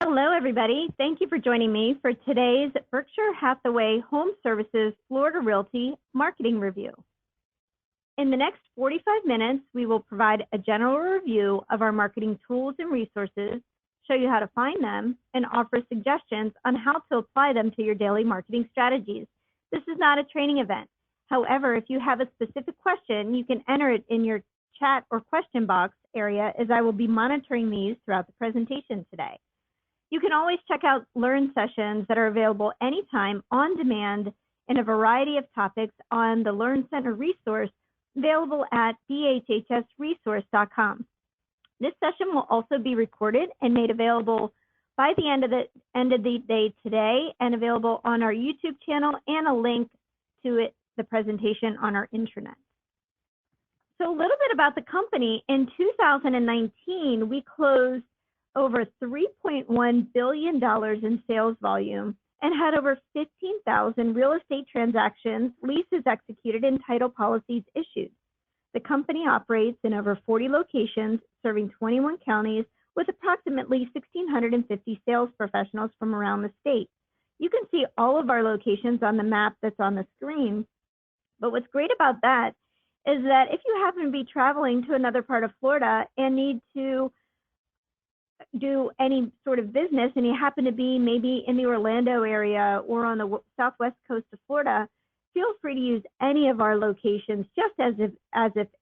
Hello, everybody. Thank you for joining me for today's Berkshire Hathaway HomeServices Florida Realty Marketing Review. In the next 45 minutes, we will provide a general review of our marketing tools and resources, show you how to find them, and offer suggestions on how to apply them to your daily marketing strategies. This is not a training event. However, if you have a specific question, you can enter it in your chat or question box area, as I will be monitoring these throughout the presentation today. You can always check out Learn sessions that are available anytime on demand in a variety of topics on the Learn Center resource available at bhhsresource.com. This session will also be recorded and made available by the end of the day today and available on our YouTube channel and a link to it, the presentation on our intranet. So a little bit about the company. In 2019, we closed over $3.1 billion in sales volume and had over 15,000 real estate transactions, leases executed, and title policies issued. The company operates in over 40 locations, serving 21 counties with approximately 1,650 sales professionals from around the state. You can see all of our locations on the map that's on the screen. But what's great about that is that if you happen to be traveling to another part of Florida and need to do any sort of business and you happen to be maybe in the Orlando area or on the southwest coast of Florida, feel free to use any of our locations just as if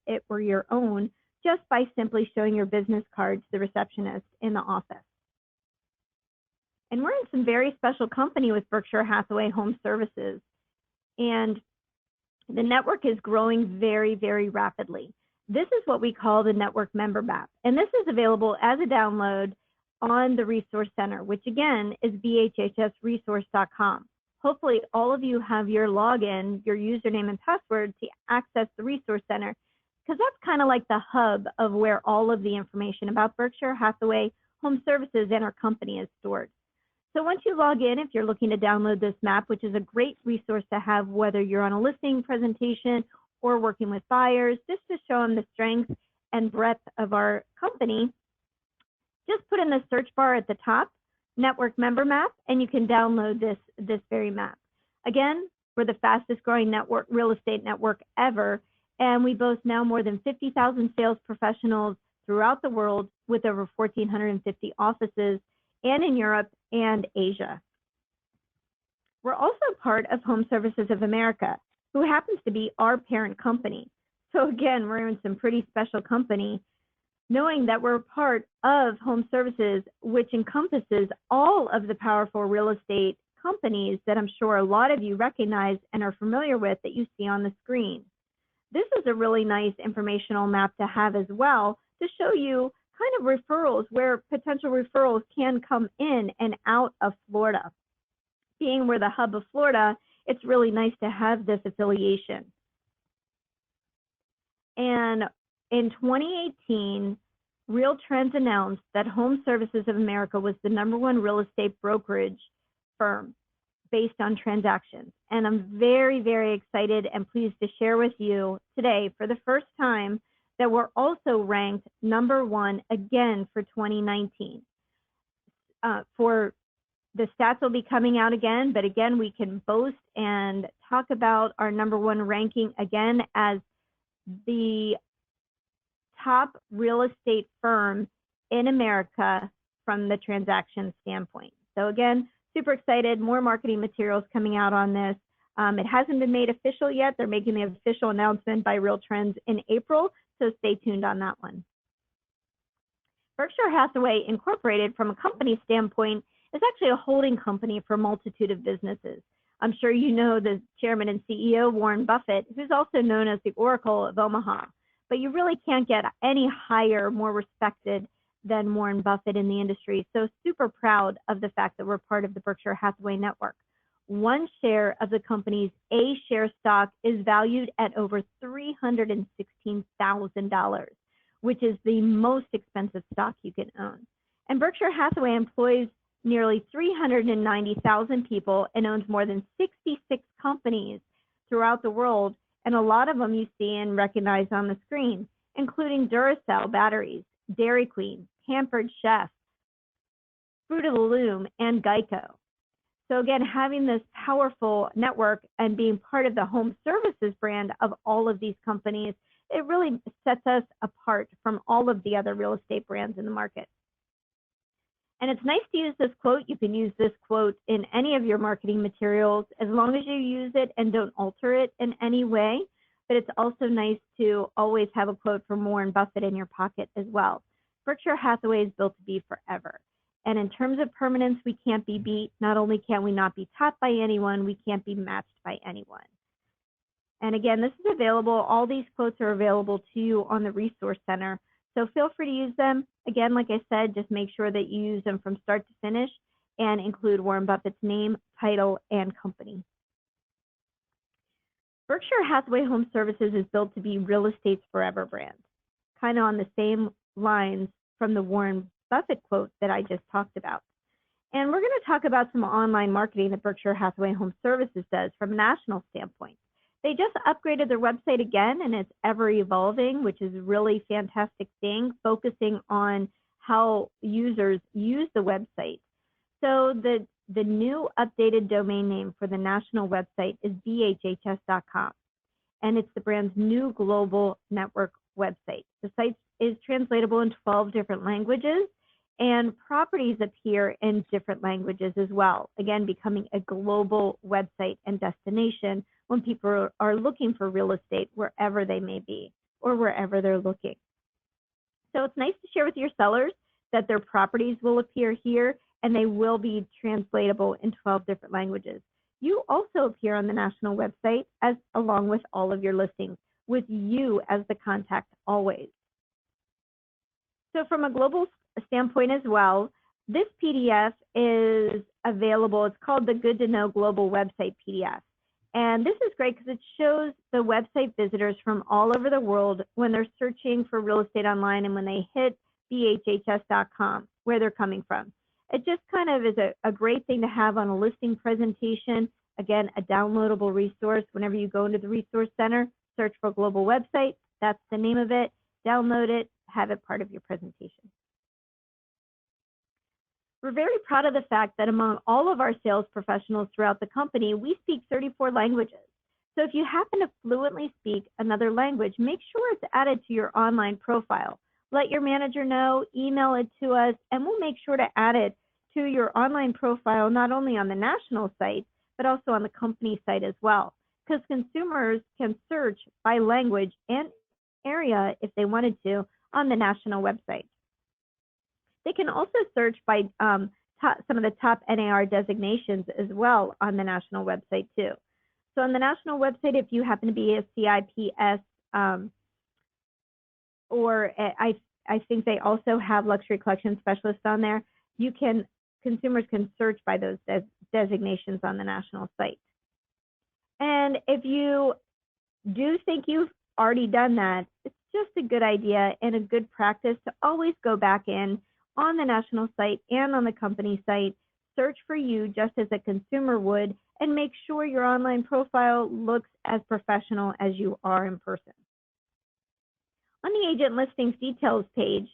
it were your own, just by simply showing your business card to the receptionist in the office. And we're in some very special company with Berkshire Hathaway HomeServices, and the network is growing very, very rapidly. This is what we call the network member map, and this is available as a download on the Resource Center, which again is bhhsresource.com. Hopefully all of you have your login, your username and password to access the Resource Center, because that's kind of like the hub of where all of the information about Berkshire Hathaway HomeServices and our company is stored. So once you log in, if you're looking to download this map, which is a great resource to have whether you're on a listing presentation or working with buyers, just to show them the strength and breadth of our company, just put in the search bar at the top, Network Member Map, and you can download this very map. Again, we're the fastest growing network, real estate network ever, and we boast now more than 50,000 sales professionals throughout the world with over 1,450 offices and in Europe and Asia. We're also part of HomeServices of America, who happens to be our parent company. So again, we're in some pretty special company, knowing that we're part of HomeServices, which encompasses all of the powerful real estate companies that I'm sure a lot of you recognize and are familiar with that you see on the screen. This is a really nice informational map to have as well, to show you kind of referrals, where potential referrals can come in and out of Florida. Being we're the hub of Florida, it's really nice to have this affiliation. And in 2018, RealTrends announced that HomeServices of America was the #1 real estate brokerage firm based on transactions. And I'm very, very excited and pleased to share with you today for the first time that we're also ranked #1 again for 2019. For the stats will be coming out again, but again, we can boast and talk about our #1 ranking again as the top real estate firm in America from the transaction standpoint. So again, super excited, more marketing materials coming out on this. It hasn't been made official yet. They're making the official announcement by RealTrends in April, so stay tuned on that one. Berkshire Hathaway Incorporated, from a company standpoint, is actually a holding company for a multitude of businesses. I'm sure you know the chairman and CEO, Warren Buffett, who's also known as the Oracle of Omaha. But you really can't get any higher, more respected than Warren Buffett in the industry. So super proud of the fact that we're part of the Berkshire Hathaway network. One share of the company's A share stock is valued at over $316,000, which is the most expensive stock you can own. And Berkshire Hathaway employs nearly 390,000 people and owns more than 66 companies throughout the world. And a lot of them you see and recognize on the screen, including Duracell batteries, Dairy Queen, Pampered Chef, Fruit of the Loom, and Geico. So again, having this powerful network and being part of the home services brand of all of these companies, it really sets us apart from all of the other real estate brands in the market. And it's nice to use this quote. You can use this quote in any of your marketing materials as long as you use it and don't alter it in any way. But it's also nice to always have a quote from Warren Buffett in your pocket as well. Berkshire Hathaway is built to be forever. And in terms of permanence, we can't be beat. Not only can we not be topped by anyone, we can't be matched by anyone. And again, this is available. All these quotes are available to you on the Resource Center. So feel free to use them. Again, like I said, just make sure that you use them from start to finish and include Warren Buffett's name, title, and company. Berkshire Hathaway Home Services is built to be real estate's forever brand, kind of on the same lines from the Warren Buffett quote that I just talked about. And we're going to talk about some online marketing that Berkshire Hathaway Home Services does from a national standpoint. They just upgraded their website again, and it's ever evolving, which is a really fantastic thing, focusing on how users use the website. So the new updated domain name for the national website is bhhs.com, and it's the brand's new global network website. The site is translatable in 12 different languages, and properties appear in different languages as well, again, becoming a global website and destination when people are looking for real estate wherever they may be or wherever they're looking. So it's nice to share with your sellers that their properties will appear here and they will be translatable in 12 different languages. You also appear on the national website along with all of your listings, with you as the contact always. So from a global standpoint as well, this PDF is available. It's called the Good to Know Global Website PDF. And this is great because it shows the website visitors from all over the world when they're searching for real estate online and when they hit bhhs.com, where they're coming from. It just kind of is a great thing to have on a listing presentation. Again, a downloadable resource. Whenever you go into the Resource Center, search for Global Website. That's the name of it. Download it, have it part of your presentation. We're very proud of the fact that among all of our sales professionals throughout the company, we speak 34 languages. So if you happen to fluently speak another language, make sure it's added to your online profile. Let your manager know, email it to us, and we'll make sure to add it to your online profile, not only on the national site, but also on the company site as well. Because consumers can search by language and area if they wanted to on the national website. They can also search by some of the top NAR designations as well on the national website too. So on the national website, if you happen to be a CIPS, or I think they also have luxury collection specialists on there, consumers can search by those designations on the national site. And if you do think you've already done that, it's just a good idea and a good practice to always go back in on the national site and on the company site, search for you just as a consumer would, and make sure your online profile looks as professional as you are in person. On the agent listings details page,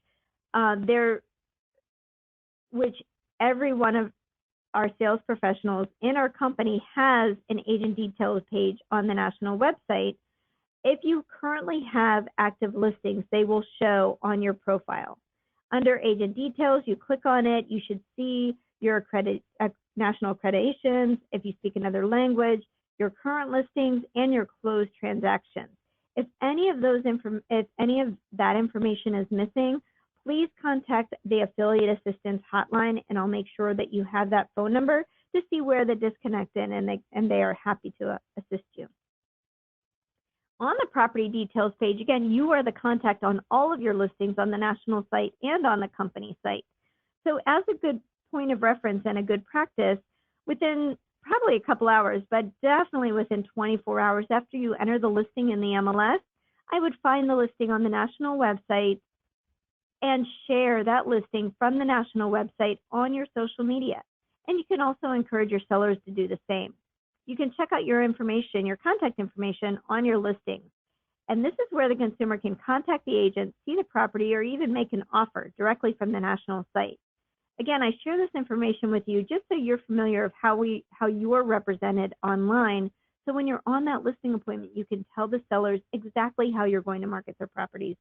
which every one of our sales professionals in our company has an agent details page on the national website. If you currently have active listings, they will show on your profile. Under agent details, you click on it, you should see your national accreditations, if you speak another language, your current listings, and your closed transactions. If any of that information is missing, please contact the affiliate assistance hotline, and I'll make sure that you have that phone number to see where the disconnect is, and they are happy to assist you. On the property details page, again, you are the contact on all of your listings on the national site and on the company site. So as a good point of reference and a good practice, within probably a couple hours, but definitely within 24 hours after you enter the listing in the MLS, I would find the listing on the national website and share that listing from the national website on your social media. And you can also encourage your sellers to do the same. You can check out your information, your contact information on your listing. And this is where the consumer can contact the agent, see the property, or even make an offer directly from the national site. Again, I share this information with you just so you're familiar of how you're represented online. So when you're on that listing appointment, you can tell the sellers exactly how you're going to market their properties.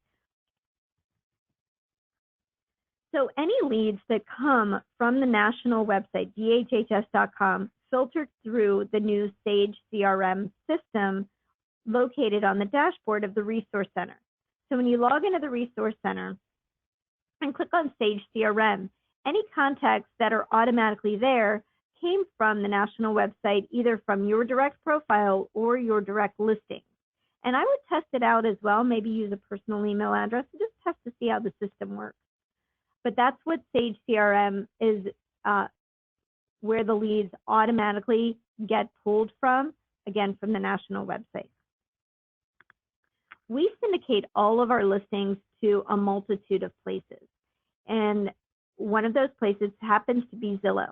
So any leads that come from the national website, dhhs.com, filter through the new Sage CRM system located on the dashboard of the Resource Center. So when you log into the Resource Center and click on Sage CRM, any contacts that are automatically there came from the national website, either from your direct profile or your direct listing. And I would test it out as well, maybe use a personal email address and just test to see how the system works. But that's what Sage CRM is, where the leads automatically get pulled from, again, from the national website. We syndicate all of our listings to a multitude of places. And one of those places happens to be Zillow.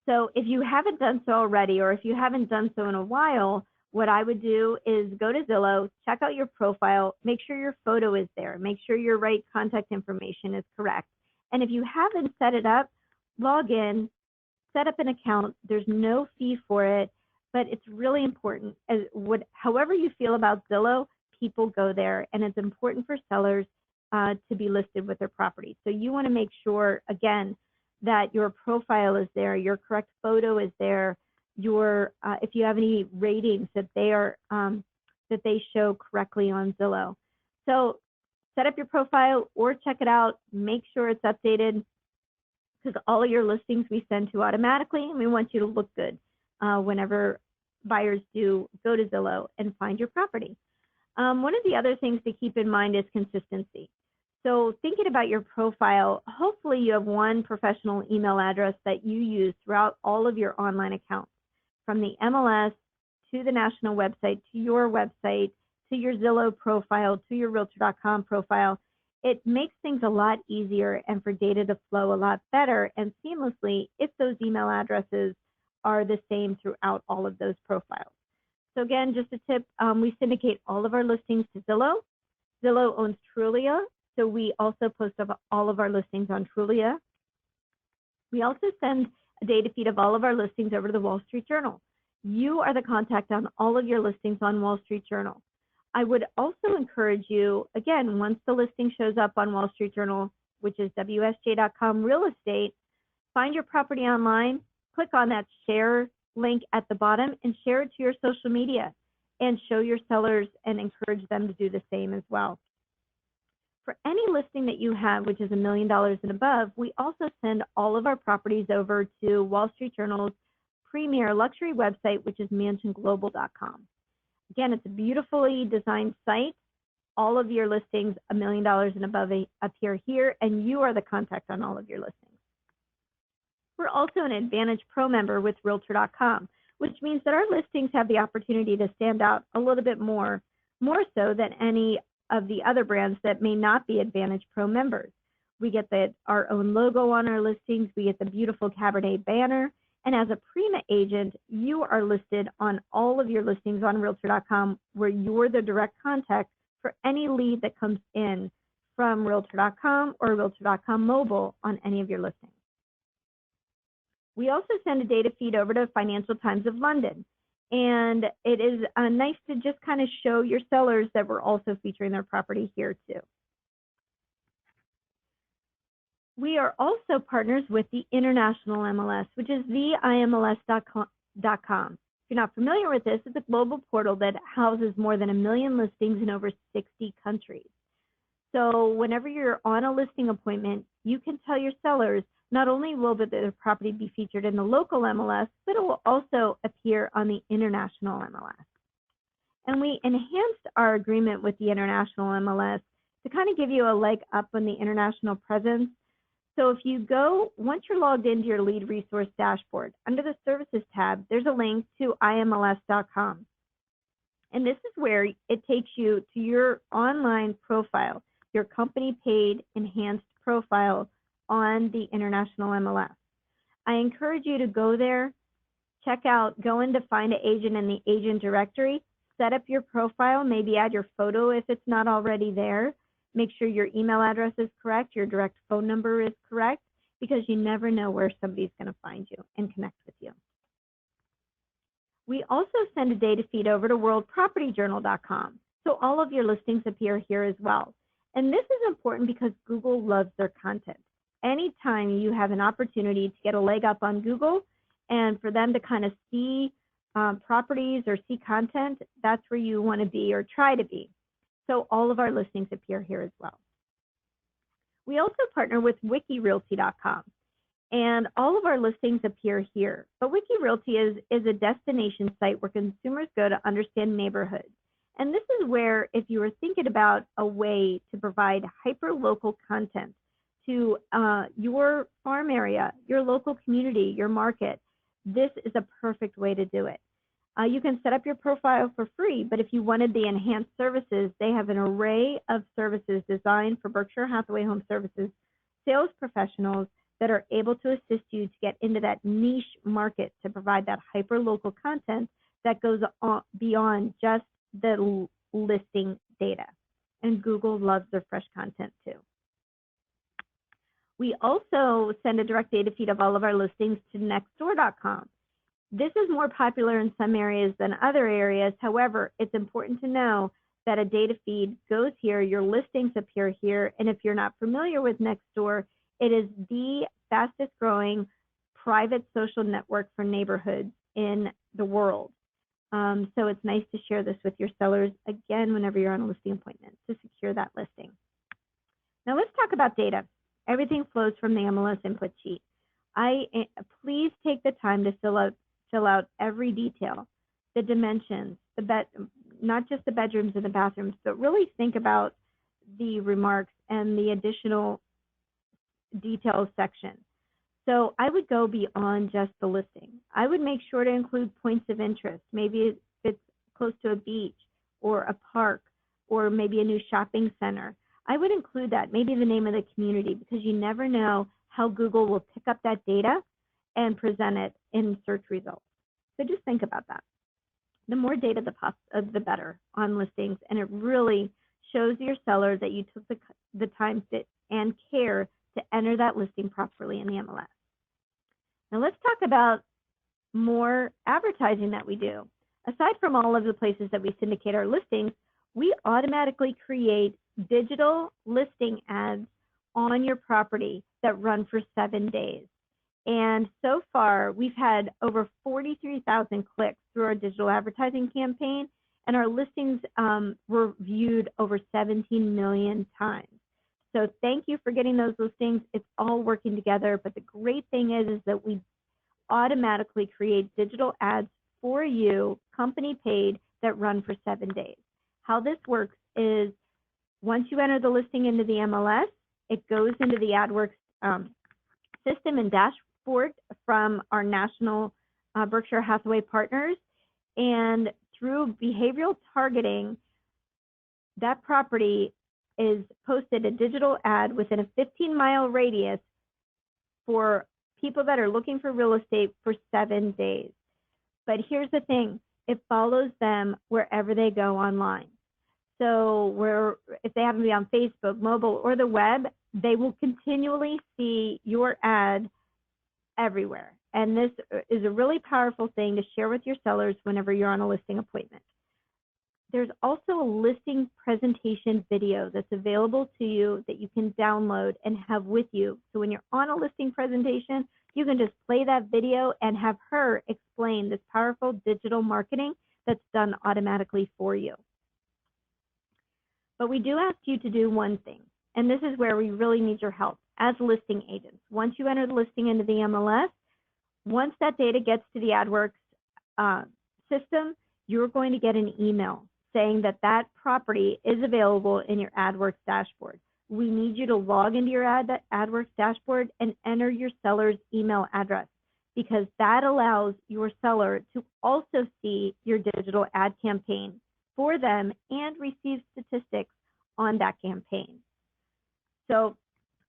So if you haven't done so already, or if you haven't done so in a while, what I would do is go to Zillow, check out your profile, make sure your photo is there, make sure your right contact information is correct. And if you haven't set it up, log in, set up an account. There's no fee for it, but it's really important. However you feel about Zillow, people go there, and it's important for sellers to be listed with their property. So you want to make sure, again, that your profile is there, your correct photo is there, if you have any ratings that they show correctly on Zillow. So set up your profile or check it out. Make sure it's updated, because all of your listings we send to automatically, and we want you to look good whenever buyers do go to Zillow and find your property. One of the other things to keep in mind is consistency. So thinking about your profile, hopefully you have one professional email address that you use throughout all of your online accounts, from the MLS to the national website, to your website, to your Zillow profile, to your Realtor.com profile. It makes things a lot easier and for data to flow a lot better and seamlessly if those email addresses are the same throughout all of those profiles. So again, just a tip, we syndicate all of our listings to Zillow. Zillow owns Trulia, so we also post all of our listings on Trulia. We also send a data feed of all of our listings over to the Wall Street Journal. You are the contact on all of your listings on Wall Street Journal. I would also encourage you, again, once the listing shows up on Wall Street Journal, which is WSJ.com real estate, find your property online, click on that share link at the bottom and share it to your social media and show your sellers and encourage them to do the same as well. For any listing that you have, which is $1 million and above, we also send all of our properties over to Wall Street Journal's premier luxury website, which is mansionglobal.com. Again, it's a beautifully designed site. All of your listings, $1 million and above, appear here, and you are the contact on all of your listings. We're also an Advantage Pro member with Realtor.com, which means that our listings have the opportunity to stand out a little bit more so than any of the other brands that may not be Advantage Pro members. We get our own logo on our listings. We get the beautiful Cabernet banner. And as a Prima agent, you are listed on all of your listings on Realtor.com, where you're the direct contact for any lead that comes in from Realtor.com or Realtor.com mobile on any of your listings. We also send a data feed over to Financial Times of London. And it is nice to just kind of show your sellers that we're also featuring their property here too. We are also partners with the International MLS, which is theimls.com. If you're not familiar with this, it's a global portal that houses more than 1 million listings in over 60 countries. So whenever you're on a listing appointment, you can tell your sellers not only will their property be featured in the local MLS, but it will also appear on the International MLS. And we enhanced our agreement with the International MLS to kind of give you a leg up on the international presence. So if you go, once you're logged into your lead resource dashboard, under the services tab, there's a link to imls.com. And this is where it takes you to your online profile, your company paid enhanced profile on the International MLS. I encourage you to go there, check out, go in to find an agent in the agent directory, set up your profile, maybe add your photo if it's not already there. Make sure your email address is correct, your direct phone number is correct, because you never know where somebody's going to find you and connect with you. We also send a data feed over to worldpropertyjournal.com, so all of your listings appear here as well. And this is important because Google loves their content. Anytime you have an opportunity to get a leg up on Google and for them to kind of see properties or see content, that's where you want to be or try to be. So all of our listings appear here as well. We also partner with wikirealty.com, and all of our listings appear here. But WikiRealty is a destination site where consumers go to understand neighborhoods. And this is where, if you were thinking about a way to provide hyper-local content to your farm area, your local community, your market, this is a perfect way to do it. You can set up your profile for free, but if you wanted the enhanced services, they have an array of services designed for Berkshire Hathaway HomeServices sales professionals that are able to assist you to get into that niche market to provide that hyper-local content that goes on beyond just the listing data. And Google loves their fresh content too. We also send a direct data feed of all of our listings to nextdoor.com. This is more popular in some areas than other areas. However, it's important to know that a data feed goes here, your listings appear here, and if you're not familiar with Nextdoor, it is the fastest growing private social network for neighborhoods in the world. So it's nice to share this with your sellers, again, whenever you're on a listing appointment to secure that listing. Now let's talk about data. Everything flows from the MLS input sheet. Please take the time to fill out every detail, the dimensions, not just the bedrooms and the bathrooms, but really think about the remarks and the additional details section. So I would go beyond just the listing. I would make sure to include points of interest. Maybe if it's close to a beach or a park or maybe a new shopping center. I would include that, maybe the name of the community, because you never know how Google will pick up that data and present it in search results. So just think about that. The more data, the better on listings, and it really shows your seller that you took the time and care to enter that listing properly in the MLS. Now let's talk about more advertising that we do. Aside from all of the places that we syndicate our listings, we automatically create digital listing ads on your property that run for 7 days. And so far, we've had over 43,000 clicks through our digital advertising campaign, and our listings were viewed over 17 million times. So thank you for getting those listings. It's all working together, but the great thing is that we automatically create digital ads for you, company paid, that run for 7 days. How this works is once you enter the listing into the MLS, it goes into the AdWorks system and dashboard from our national Berkshire Hathaway partners. And through behavioral targeting, that property is posted a digital ad within a 15-mile radius for people that are looking for real estate for 7 days. But here's the thing, it follows them wherever they go online. So if they happen to be on Facebook, mobile, or the web, they will continually see your ad everywhere. And this is a really powerful thing to share with your sellers whenever you're on a listing appointment. There's also a listing presentation video that's available to you that you can download and have with you. So when you're on a listing presentation, you can just play that video and have her explain this powerful digital marketing that's done automatically for you. But we do ask you to do one thing, and this is where we really need your help as listing agents. Once you enter the listing into the MLS, once that data gets to the AdWorks system, you're going to get an email saying that that property is available in your AdWorks dashboard. We need you to log into your AdWorks dashboard and enter your seller's email address, because that allows your seller to also see your digital ad campaign for them and receive statistics on that campaign. So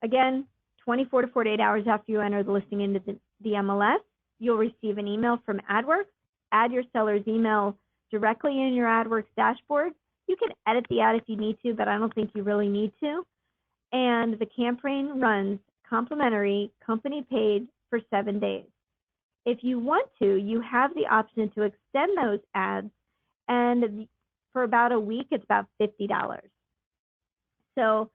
again, 24 to 48 hours after you enter the listing into the MLS, you'll receive an email from AdWorks. Add your seller's email directly in your AdWorks dashboard. You can edit the ad if you need to, but I don't think you really need to. And the campaign runs complimentary company paid for 7 days. If you want to, you have the option to extend those ads, and for about a week, it's about $50. So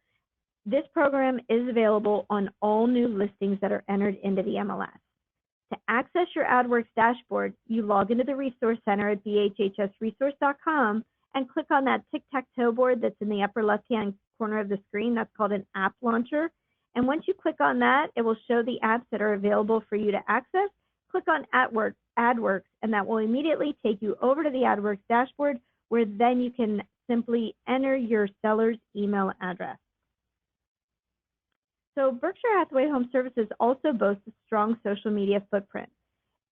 this program is available on all new listings that are entered into the MLS. To access your AdWorks dashboard, you log into the Resource Center at bhhsresource.com and click on that tic-tac-toe board that's in the upper left-hand corner of the screen. That's called an app launcher. And once you click on that, it will show the apps that are available for you to access. Click on AdWorks, and that will immediately take you over to the AdWorks dashboard, where then you can simply enter your seller's email address. So Berkshire Hathaway HomeServices also boasts a strong social media footprint.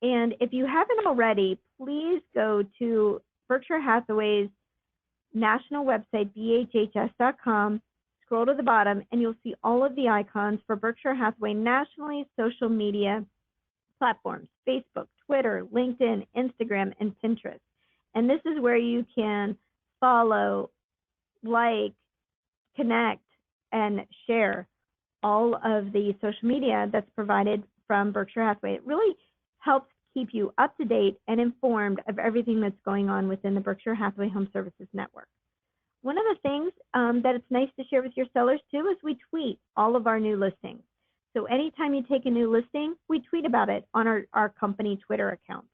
And if you haven't already, please go to Berkshire Hathaway's national website, bhhs.com, scroll to the bottom, and you'll see all of the icons for Berkshire Hathaway nationally social media platforms: Facebook, Twitter, LinkedIn, Instagram, and Pinterest. And this is where you can follow, like, connect, and share all of the social media that's provided from Berkshire Hathaway. It really helps keep you up to date and informed of everything that's going on within the Berkshire Hathaway HomeServices network. One of the things that it's nice to share with your sellers too is we tweet all of our new listings. So anytime you take a new listing, we tweet about it on our company Twitter account.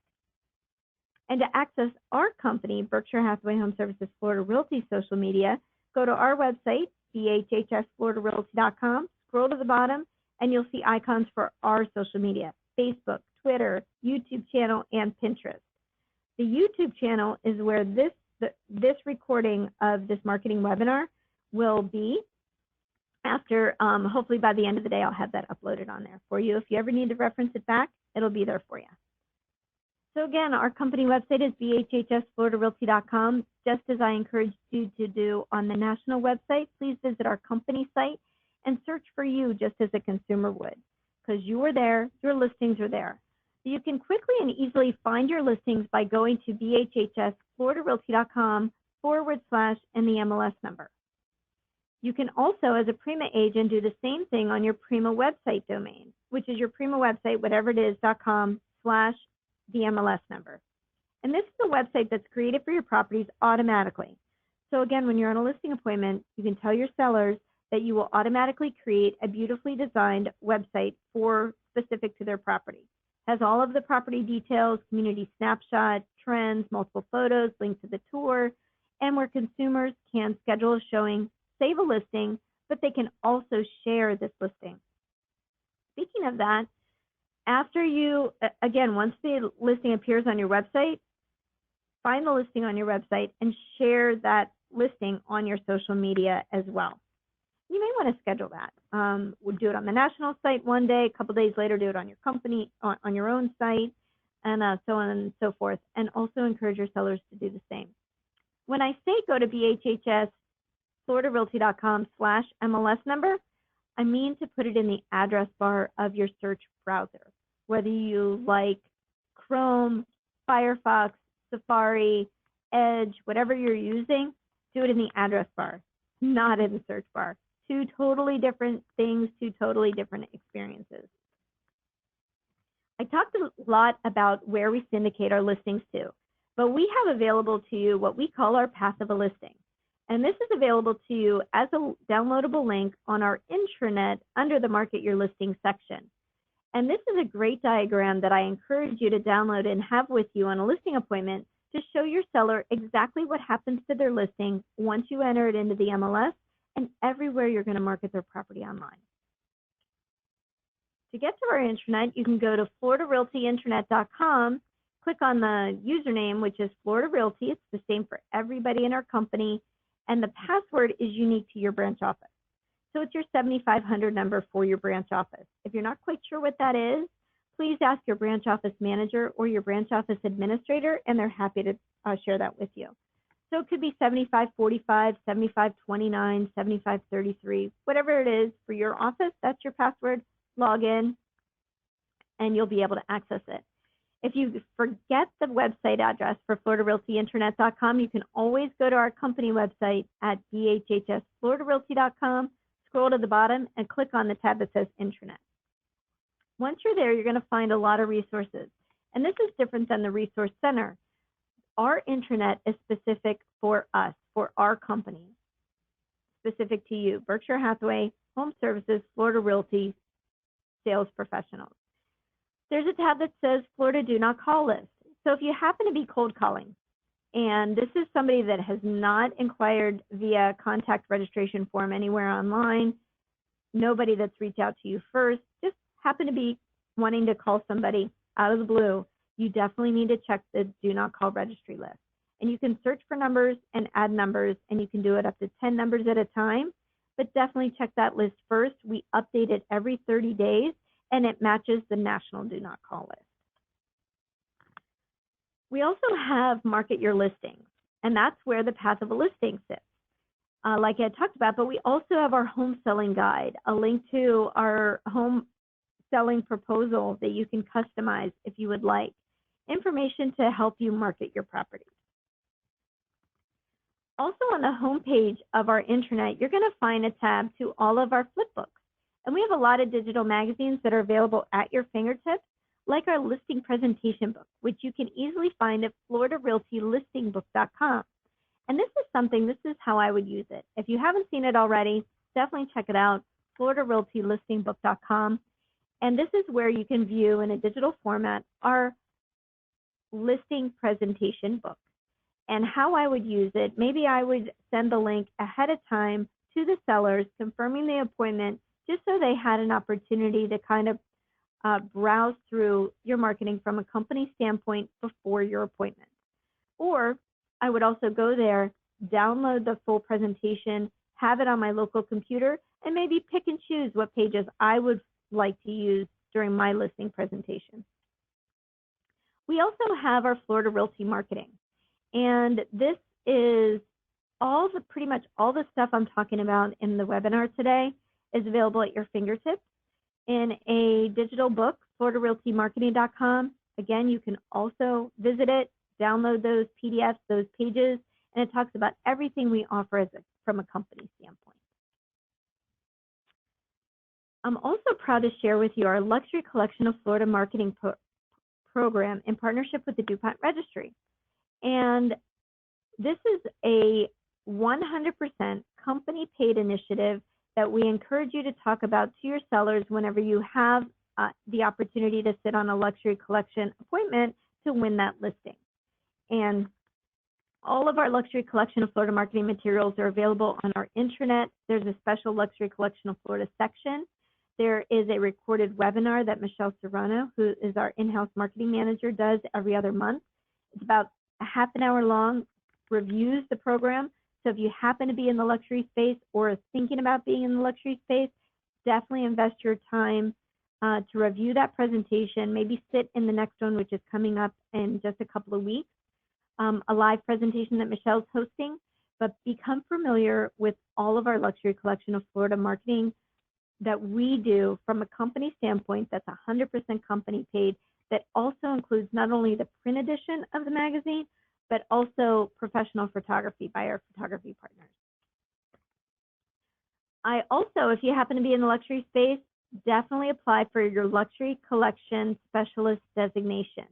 And to access our company, Berkshire Hathaway HomeServices Florida Realty social media, go to our website, bhhsfloridarealty.com, scroll to the bottom, and you'll see icons for our social media: Facebook, Twitter, YouTube channel, and Pinterest. The YouTube channel is where this recording of this marketing webinar will be. After, hopefully by the end of the day, I'll have that uploaded on there for you. If you ever need to reference it back, it'll be there for you. So again, our company website is bhhsfloridarealty.com. Just as I encouraged you to do on the national website, please visit our company site and search for you just as a consumer would, because you are there, your listings are there. You can quickly and easily find your listings by going to bhhsfloridarealty.com/and the MLS number. You can also, as a Prima agent, do the same thing on your Prima website domain, which is your Prima website, whatever it is, .com/the MLS number. And this is a website that's created for your properties automatically. So again, when you're on a listing appointment, you can tell your sellers that you will automatically create a beautifully designed website specific to their property. It has all of the property details, community snapshot, trends, multiple photos, link to the tour, and where consumers can schedule a showing, save a listing, but they can also share this listing. Speaking of that, after you, again, once the listing appears on your website, find the listing on your website and share that listing on your social media as well. You may want to schedule that. We'll do it on the national site one day, a couple days later, do it on your company, on your own site, and so on and so forth. And also encourage your sellers to do the same. When I say go to bhhsfloridarealty.com/MLS number, I mean to put it in the address bar of your search browser. Whether you like Chrome, Firefox, Safari, Edge, whatever you're using, do it in the address bar, not in the search bar. Two totally different things, two totally different experiences. I talked a lot about where we syndicate our listings to, but we have available to you what we call our path of a listing. And this is available to you as a downloadable link on our intranet under the Market Your Listing section. And this is a great diagram that I encourage you to download and have with you on a listing appointment to show your seller exactly what happens to their listing once you enter it into the MLS and everywhere you're going to market their property online. To get to our intranet, you can go to floridarealtyintranet.com, click on the username, which is Florida Realty. It's the same for everybody in our company, and the password is unique to your branch office. So it's your 7500 number for your branch office. If you're not quite sure what that is, please ask your branch office manager or your branch office administrator, and they're happy to share that with you. So it could be 7545, 7529, 7533, whatever it is for your office, that's your password. Log in, and you'll be able to access it. If you forget the website address for floridarealtyintranet.com, you can always go to our company website at bhhsfloridarealty.com, scroll to the bottom and click on the tab that says Intranet. Once you're there, you're going to find a lot of resources. And this is different than the Resource Center. Our intranet is specific for us, for our company, specific to you, Berkshire Hathaway HomeServices, Florida Realty Sales Professionals. There's a tab that says Florida Do Not Call List. So if you happen to be cold calling, and this is somebody that has not inquired via contact registration form anywhere online, nobody that's reached out to you first, just happen to be wanting to call somebody out of the blue, you definitely need to check the Do Not Call registry list. And you can search for numbers and add numbers, and you can do it up to 10 numbers at a time, but definitely check that list first. We update it every 30 days, and it matches the national Do Not Call list. We also have Market Your Listings, and that's where the path of a listing sits. Like I talked about, but we also have our home selling guide, a link to our home selling proposal that you can customize if you would like, information to help you market your property. Also on the home page of our intranet, you're going to find a tab to all of our flip books. And we have a lot of digital magazines that are available at your fingertips, like our listing presentation book, which you can easily find at floridarealtylistingbook.com. And this is how I would use it. If you haven't seen it already, definitely check it out, floridarealtylistingbook.com. And this is where you can view in a digital format our listing presentation book. And how I would use it, maybe I would send the link ahead of time to the sellers confirming the appointment, just so they had an opportunity to kind of browse through your marketing from a company standpoint before your appointment. Or I would also go there, download the full presentation, have it on my local computer, and maybe pick and choose what pages I would like to use during my listing presentation. We also have our Florida Realty Marketing, and this is pretty much all the stuff I'm talking about in the webinar today is available at your fingertips in a digital book, floridarealtymarketing.com. Again, you can also visit it, download those PDFs, those pages, and it talks about everything we offer from a company standpoint. I'm also proud to share with you our Luxury Collection of Florida Marketing program in partnership with the DuPont Registry. And this is a 100% company paid initiative that we encourage you to talk about to your sellers whenever you have the opportunity to sit on a luxury collection appointment to win that listing. And all of our Luxury Collection of Florida marketing materials are available on our intranet. There's a special Luxury Collection of Florida section. There is a recorded webinar that Michelle Serrano, who is our in-house marketing manager, does every other month. It's about a half an hour long, reviews the program. So if you happen to be in the luxury space or thinking about being in the luxury space, definitely invest your time to review that presentation, maybe sit in the next one, which is coming up in just a couple of weeks, a live presentation that Michelle's hosting, but become familiar with all of our Luxury Collection of Florida marketing that we do from a company standpoint that's 100% company paid, that also includes not only the print edition of the magazine, but also professional photography by our photography partners. I also, if you happen to be in the luxury space, definitely apply for your Luxury Collection Specialist designation.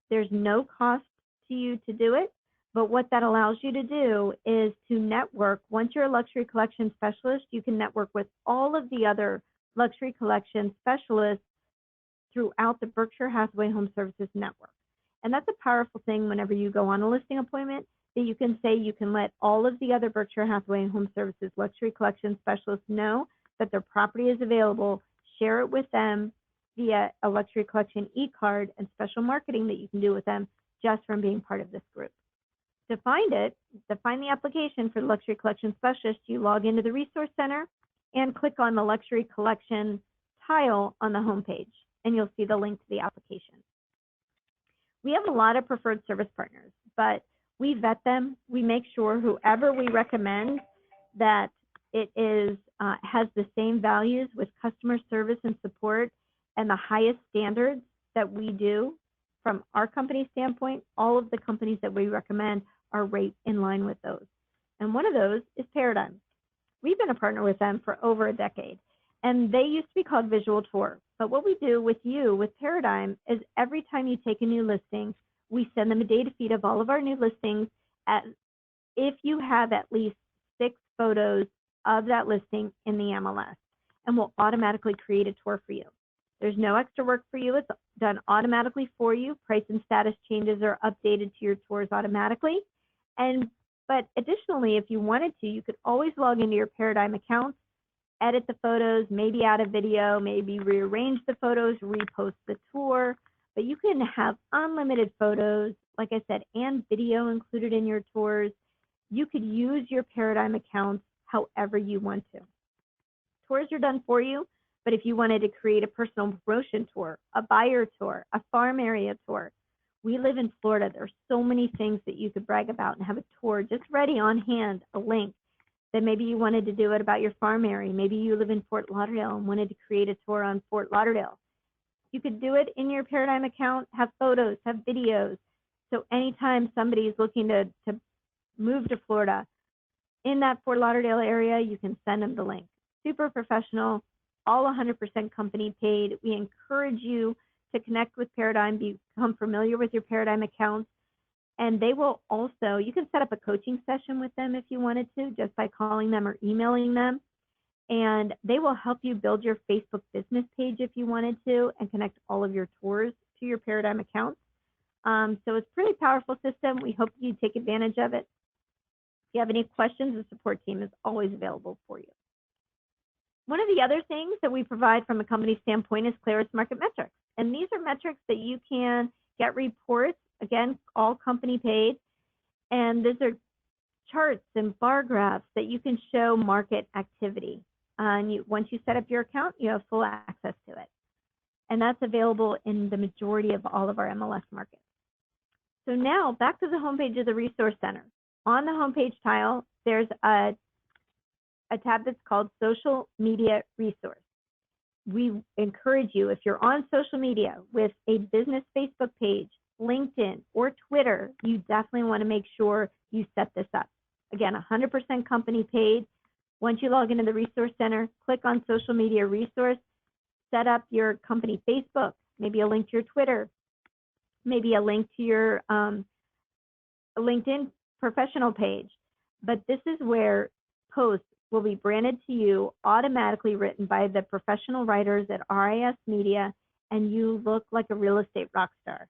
There's no cost to you to do it, but what that allows you to do is to network. Once you're a Luxury Collection Specialist, you can network with all of the other Luxury Collection Specialists throughout the Berkshire Hathaway HomeServices network. And that's a powerful thing whenever you go on a listing appointment, that you can say you can let all of the other Berkshire Hathaway HomeServices Luxury Collection Specialists know that their property is available, share it with them via a Luxury Collection e-card and special marketing that you can do with them just from being part of this group. To find the application for the Luxury Collection Specialist, you log into the Resource Center and click on the Luxury Collection tile on the homepage, and you'll see the link to the application. We have a lot of preferred service partners, but we vet them. We make sure whoever we recommend that it is has the same values with customer service and support and the highest standards that we do from our company standpoint. All of the companies that we recommend are right in line with those. And one of those is Paradigm. We've been a partner with them for over a decade, and they used to be called Visual Tour. But what we do with you, with Paradigm, is every time you take a new listing, we send them a data feed of all of our new listings. If you have at least 6 photos of that listing in the MLS, and we'll automatically create a tour for you. There's no extra work for you. It's done automatically for you. Price and status changes are updated to your tours automatically. But additionally, if you wanted to, you could always log into your Paradigm account, edit the photos, maybe add a video, maybe rearrange the photos, repost the tour. But you can have unlimited photos, like I said, and video included in your tours. You could use your Paradigm account however you want to. Tours are done for you, but if you wanted to create a personal promotion tour, a buyer tour, a farm area tour, we live in Florida. There's so many things that you could brag about and have a tour just ready on hand, a link that maybe you wanted to do it about your farm area. Maybe you live in Fort Lauderdale and wanted to create a tour on Fort Lauderdale. You could do it in your Paradigm account, have photos, have videos. So anytime somebody is looking to move to Florida, in that Fort Lauderdale area, you can send them the link. Super professional, all 100% company paid. We encourage you to connect with Paradigm, become familiar with your Paradigm accounts, and they will also, you can set up a coaching session with them if you wanted to, just by calling them or emailing them, and they will help you build your Facebook business page if you wanted to, and connect all of your tours to your Paradigm accounts. So it's a pretty powerful system. We hope you take advantage of it. If you have any questions, the support team is always available for you. One of the other things that we provide from a company standpoint is Claris Market Metrics. And these are metrics that you can get reports, again, all company paid. And these are charts and bar graphs that you can show market activity. And once you set up your account, you have full access to it. And that's available in the majority of all of our MLS markets. So now back to the homepage of the Resource Center. On the homepage tile, there's a tab that's called Social Media Resource. We encourage you, if you're on social media with a business Facebook page, LinkedIn, or Twitter, you definitely want to make sure you set this up. Again, 100% company paid. Once you log into the Resource Center, click on Social Media Resource, set up your company Facebook, maybe a link to your Twitter, maybe a link to your LinkedIn professional page. But this is where posts will be branded to you, automatically written by the professional writers at RIS Media, and you look like a real estate rock star.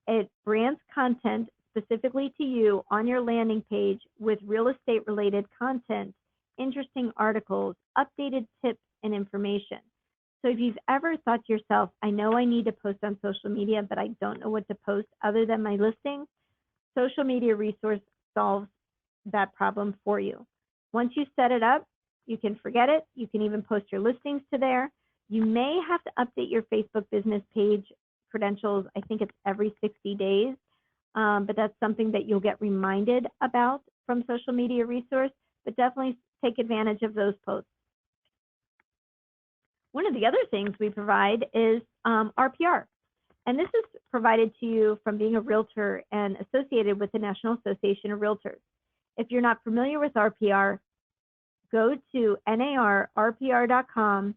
It brands content specifically to you on your landing page with real estate related content, interesting articles, updated tips and information. So if you've ever thought to yourself, I know I need to post on social media, but I don't know what to post other than my listing, Social Media Resource solves that problem for you. Once you set it up, you can forget it. You can even post your listings to there. You may have to update your Facebook business page credentials. I think it's every 60 days, but that's something that you'll get reminded about from Social Media Resource, but definitely take advantage of those posts. One of the other things we provide is RPR, and this is provided to you from being a realtor and associated with the National Association of Realtors. If you're not familiar with RPR, go to narrpr.com.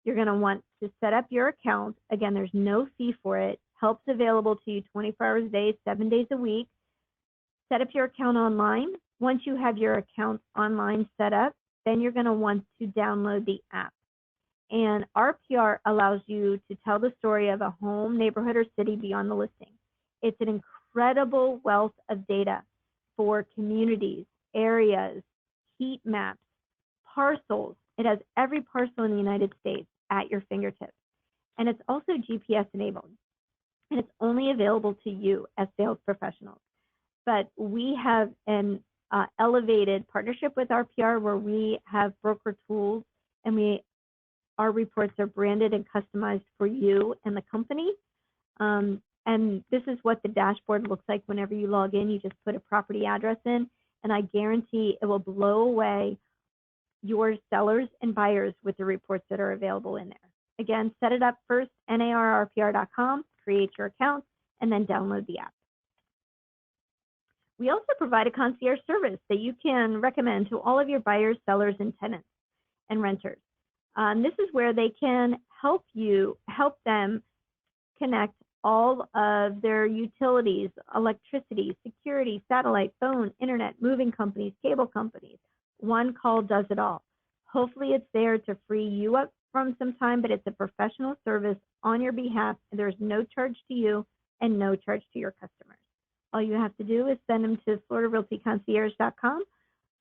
You're going to want to set up your account. Again, there's no fee for it. Help's available to you 24 hours a day, 7 days a week. Set up your account online. Once you have your account online set up, then you're going to want to download the app. And RPR allows you to tell the story of a home, neighborhood, or city beyond the listing. It's an incredible wealth of data for communities, areas, heat maps, parcels. It has every parcel in the United States at your fingertips. And it's also GPS enabled. And it's only available to you as sales professionals. But we have an elevated partnership with RPR where we have broker tools, and our reports are branded and customized for you and the company. And this is what the dashboard looks like whenever you log in. You just put a property address in, and I guarantee it will blow away your sellers and buyers with the reports that are available in there. Again, set it up first, narrpr.com, create your account, and then download the app. We also provide a concierge service that you can recommend to all of your buyers, sellers, and tenants and renters. This is where they can help them connect all of their utilities, electricity, security, satellite, phone, internet, moving companies, cable companies. One call does it all. Hopefully it's there to free you up from some time, but it's a professional service on your behalf, and there's no charge to you and no charge to your customers. All you have to do is send them to floridarealtyconcierge.com,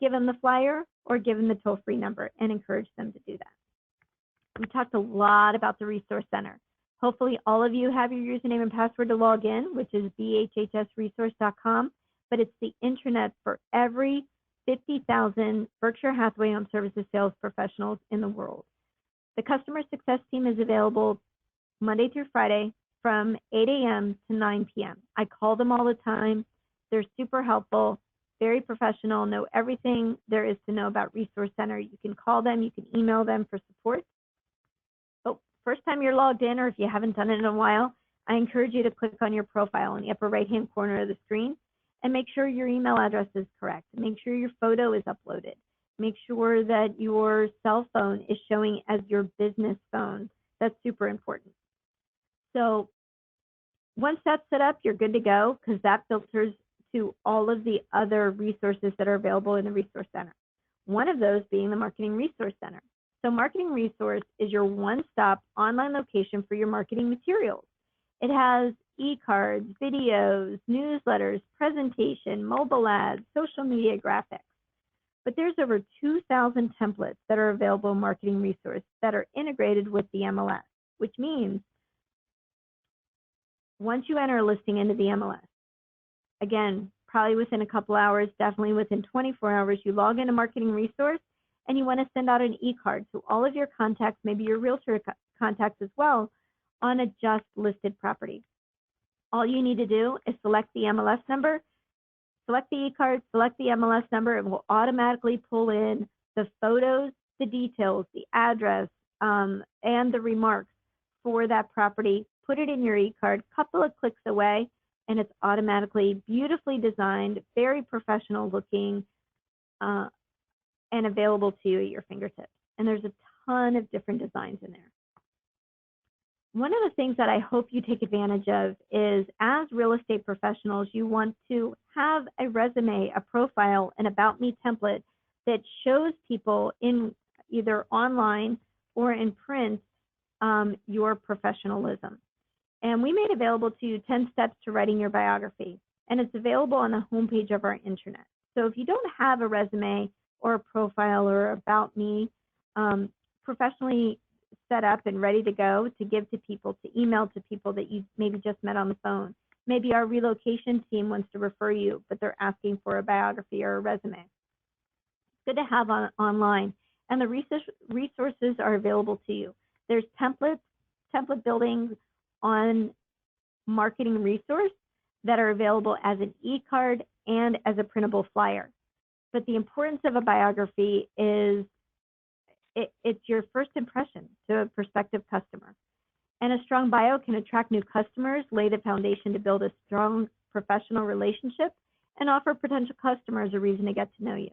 give them the flyer, or give them the toll-free number and encourage them to do that. We talked a lot about the Resource Center. Hopefully all of you have your username and password to log in, which is bhhsresource.com, but it's the intranet for every 50,000 Berkshire Hathaway HomeServices sales professionals in the world. The customer success team is available Monday through Friday from 8 a.m. to 9 p.m. I call them all the time. They're super helpful, very professional, know everything there is to know about Resource Center. You can call them, you can email them for support. But first time you're logged in, or if you haven't done it in a while, I encourage you to click on your profile in the upper right-hand corner of the screen and make sure your email address is correct. Make sure your photo is uploaded. Make sure that your cell phone is showing as your business phone. That's super important. So once that's set up, you're good to go, because that filters to all of the other resources that are available in the Resource Center. One of those being the Marketing Resource Center. So Marketing Resource is your one-stop online location for your marketing materials. It has e-cards, videos, newsletters, presentation, mobile ads, social media graphics. But there's over 2,000 templates that are available in Marketing Resource that are integrated with the MLS, which means once you enter a listing into the MLS, again, probably within a couple hours, definitely within 24 hours, you log into Marketing Resource and you want to send out an e-card to all of your contacts, maybe your realtor contacts as well, on a just listed property. All you need to do is select the MLS number, select the e-card, select the MLS number, and will automatically pull in the photos, the details, the address, and the remarks for that property. Put it in your e-card, couple of clicks away, and it's automatically beautifully designed, very professional looking, and available to you at your fingertips. And there's a ton of different designs in there. One of the things that I hope you take advantage of is, as real estate professionals, you want to have a resume, a profile, an About Me template that shows people in either online or in print your professionalism. And we made available to you 10 steps to writing your biography, and it's available on the homepage of our intranet. So if you don't have a resume or a profile or About Me professionally set up and ready to go to give to people, to email to people that you maybe just met on the phone. Maybe our relocation team wants to refer you, but they're asking for a biography or a resume. It's good to have online, and the resources are available to you. There's template building on Marketing Resource that are available as an e-card and as a printable flyer. But the importance of a biography is it's your first impression to a prospective customer. And a strong bio can attract new customers, lay the foundation to build a strong professional relationship, and offer potential customers a reason to get to know you.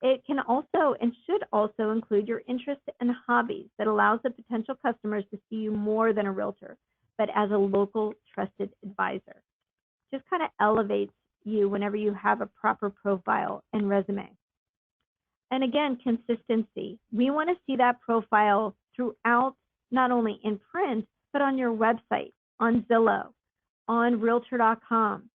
It can also and should also include your interests and hobbies that allows the potential customers to see you more than a realtor, but as a local trusted advisor. Just kind of elevates you whenever you have a proper profile and resume. And again, consistency. We want to see that profile throughout, not only in print, but on your website, on Zillow, on Realtor.com.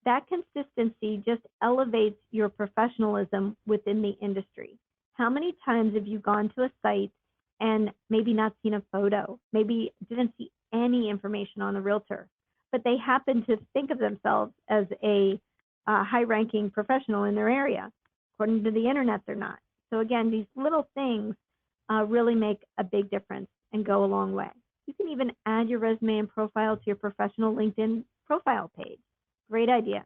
That consistency just elevates your professionalism within the industry. How many times have you gone to a site and maybe not seen a photo, maybe didn't see any information on the realtor, but they happen to think of themselves as a high-ranking professional in their area? According to the internet, they're not. So again, these little things really make a big difference and go a long way. You can even add your resume and profile to your professional LinkedIn profile page. Great idea.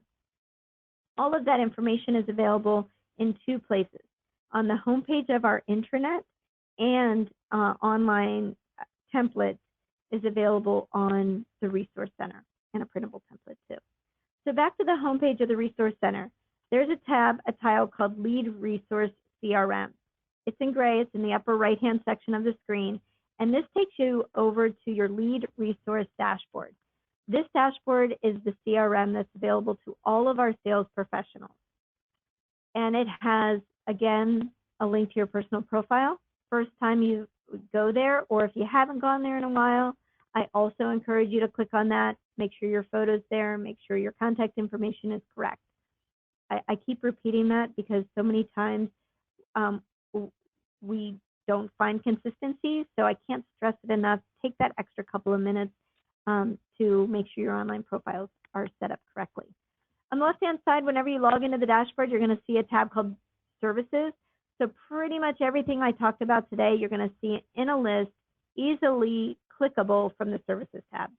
All of that information is available in two places: on the homepage of our intranet, and online template is available on the Resource Center, and a printable template too. So back to the homepage of the Resource Center. There's a tab, a tile called Lead Resource CRM. It's in gray, it's in the upper right-hand section of the screen, and this takes you over to your Lead Resource dashboard. This dashboard is the CRM that's available to all of our sales professionals. And it has, again, a link to your personal profile. First time you go there, or if you haven't gone there in a while, I also encourage you to click on that. Make sure your photo's there, make sure your contact information is correct. I keep repeating that because so many times we don't find consistency, so I can't stress it enough. Take that extra couple of minutes to make sure your online profiles are set up correctly. On the left-hand side, whenever you log into the dashboard, you're going to see a tab called Services. So pretty much everything I talked about today, you're going to see in a list, easily clickable from the Services tab,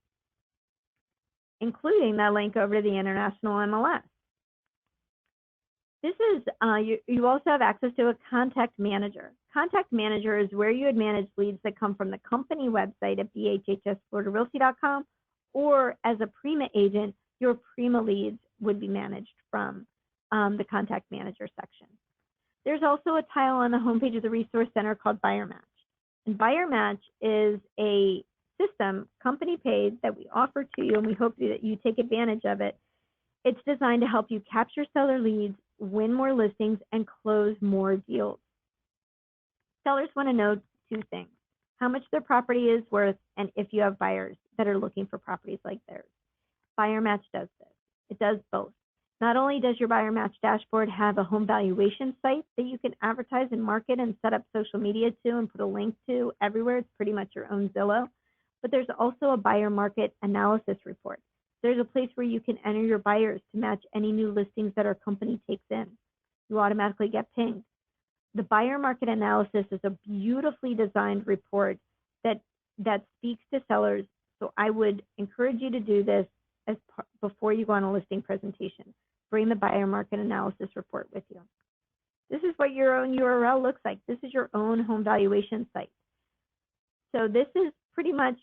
including that link over to the International MLS. This is, you also have access to a Contact Manager. Contact Manager is where you would manage leads that come from the company website at bhhsfloridarealty.com, or as a Prima agent, your Prima leads would be managed from the Contact Manager section. There's also a tile on the homepage of the Resource Center called Buyer Match. And Buyer Match is a system, company paid, that we offer to you, and we hope that you take advantage of it. It's designed to help you capture seller leads, win more listings, and close more deals. Sellers want to know two things: how much their property is worth, and if you have buyers that are looking for properties like theirs. Buyer Match does this. It does both. Not only does your Buyer Match dashboard have a home valuation site that you can advertise and market and set up social media to and put a link to everywhere. It's pretty much your own Zillow. But there's also a buyer market analysis report. There's a place where you can enter your buyers to match any new listings that our company takes in. You automatically get pinged. The buyer market analysis is a beautifully designed report that speaks to sellers. So I would encourage you to do this before you go on a listing presentation. Bring the buyer market analysis report with you. This is what your own URL looks like. This is your own home valuation site. So this is pretty much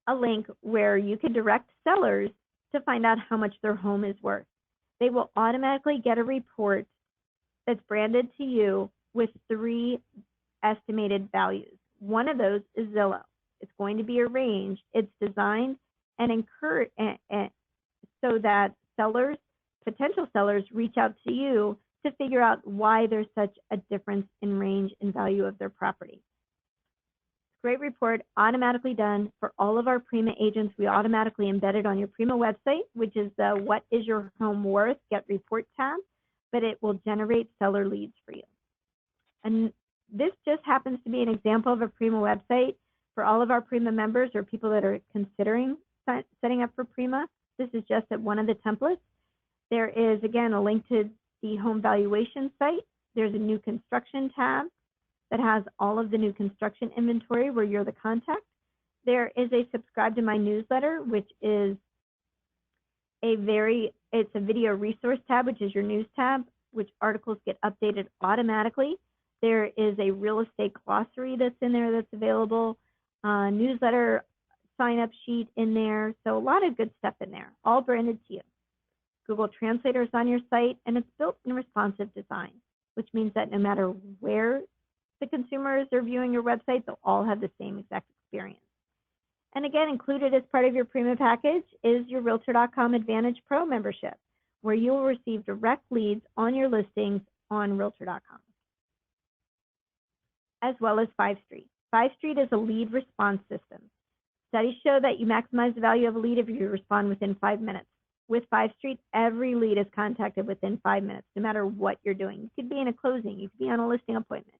a link where you can direct sellers to find out how much their home is worth. They will automatically get a report that's branded to you with 3 estimated values. One of those is Zillow. It's going to be a range. It's designed and so that sellers, potential sellers, reach out to you to figure out why there's such a difference in range and value of their property. Great report, automatically done for all of our Prima agents. We automatically embed it on your Prima website, which is the What is Your Home Worth? Get Report tab, but it will generate seller leads for you. And this just happens to be an example of a Prima website for all of our Prima members or people that are considering setting up for Prima. This is just at one of the templates. There is, again, a link to the home valuation site. There's a new construction tab that has all of the new construction inventory where you're the contact. There is a subscribe to my newsletter, which is it's a video resource tab, which is your news tab, which articles get updated automatically. There is a real estate glossary that's in there that's available, newsletter sign-up sheet in there. So a lot of good stuff in there, all branded to you. Google Translator is on your site, and it's built in responsive design, which means that no matter where the consumers are viewing your website, they'll all have the same exact experience. And again, included as part of your Prima package is your Realtor.com Advantage Pro membership, where you will receive direct leads on your listings on Realtor.com, as well as 5 Street. 5 Street is a lead response system. Studies show that you maximize the value of a lead if you respond within 5 minutes. With 5 Street, every lead is contacted within 5 minutes, no matter what you're doing. You could be in a closing, you could be on a listing appointment.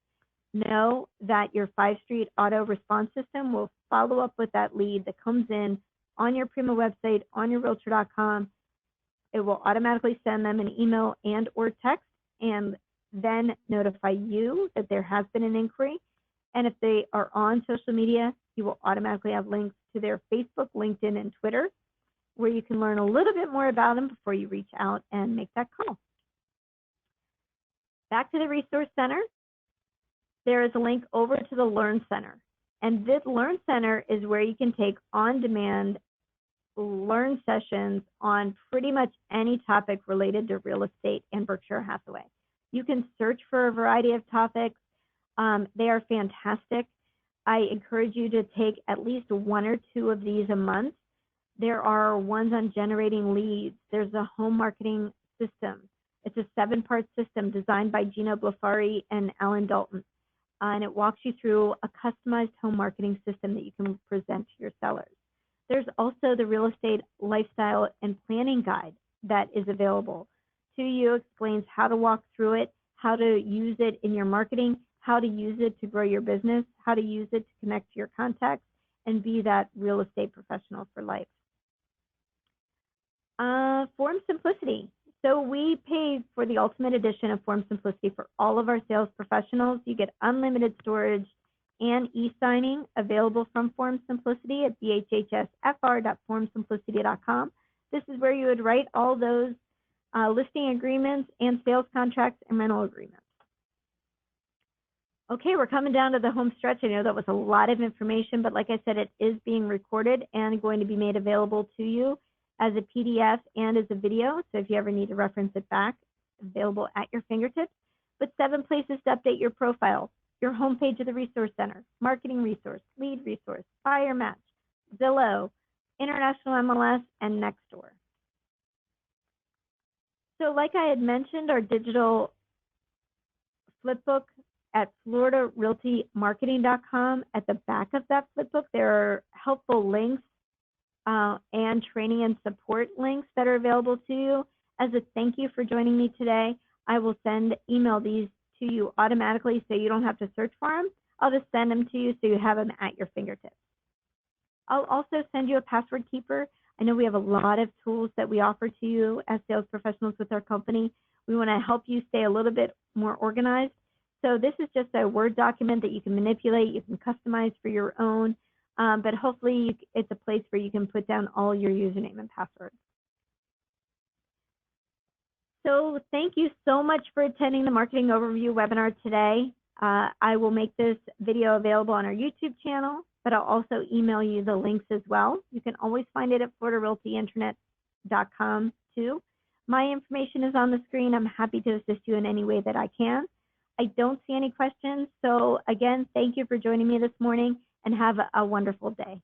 Know that your 5 Street auto response system will follow up with that lead that comes in on your Prima website, on your Realtor.com. It will automatically send them an email and or text, and then notify you that there has been an inquiry. And if they are on social media, you will automatically have links to their Facebook, LinkedIn, and Twitter, where you can learn a little bit more about them before you reach out and make that call. Back to the Resource Center. There is a link over to the Learn Center. And this Learn Center is where you can take on-demand learn sessions on pretty much any topic related to real estate and Berkshire Hathaway. You can search for a variety of topics. They are fantastic. I encourage you to take at least 1 or 2 of these a month. There are ones on generating leads. There's a home marketing system. It's a 7-part system designed by Gino Blafari and Alan Dalton. And it walks you through a customized home marketing system that you can present to your sellers. There's also the real estate lifestyle and planning guide that is available to you. Explains how to walk through it, how to use it in your marketing, how to use it to grow your business, how to use it to connect to your contacts, and be that real estate professional for life. Form Simplicity. So we pay for the ultimate edition of Form Simplicity for all of our sales professionals. You get unlimited storage and e-signing available from Form Simplicity at bhhsfr.formsimplicity.com. This is where you would write all those listing agreements and sales contracts and rental agreements. Okay, we're coming down to the home stretch. I know that was a lot of information, but like I said, it is being recorded and going to be made available to you as a PDF and as a video. So if you ever need to reference it back, available at your fingertips. But 7 places to update your profile: your homepage of the Resource Center, marketing resource, lead resource, buyer match, Zillow, International MLS, and Nextdoor. So like I had mentioned, our digital flipbook at floridarealtymarketing.com. At the back of that flipbook, there are helpful links and training and support links that are available to you. As a thank you for joining me today, I will email these to you automatically so you don't have to search for them. I'll just send them to you so you have them at your fingertips. I'll also send you a password keeper. I know we have a lot of tools that we offer to you as sales professionals with our company. We want to help you stay a little bit more organized. So this is just a Word document that you can manipulate, you can customize for your own, but hopefully it's a place where you can put down all your username and password. So thank you so much for attending the Marketing Overview webinar today. I will make this video available on our YouTube channel, but I'll also email you the links as well. You can always find it at floridarealtyinternet.com too. My information is on the screen. I'm happy to assist you in any way that I can. I don't see any questions. So again, thank you for joining me this morning and have a wonderful day.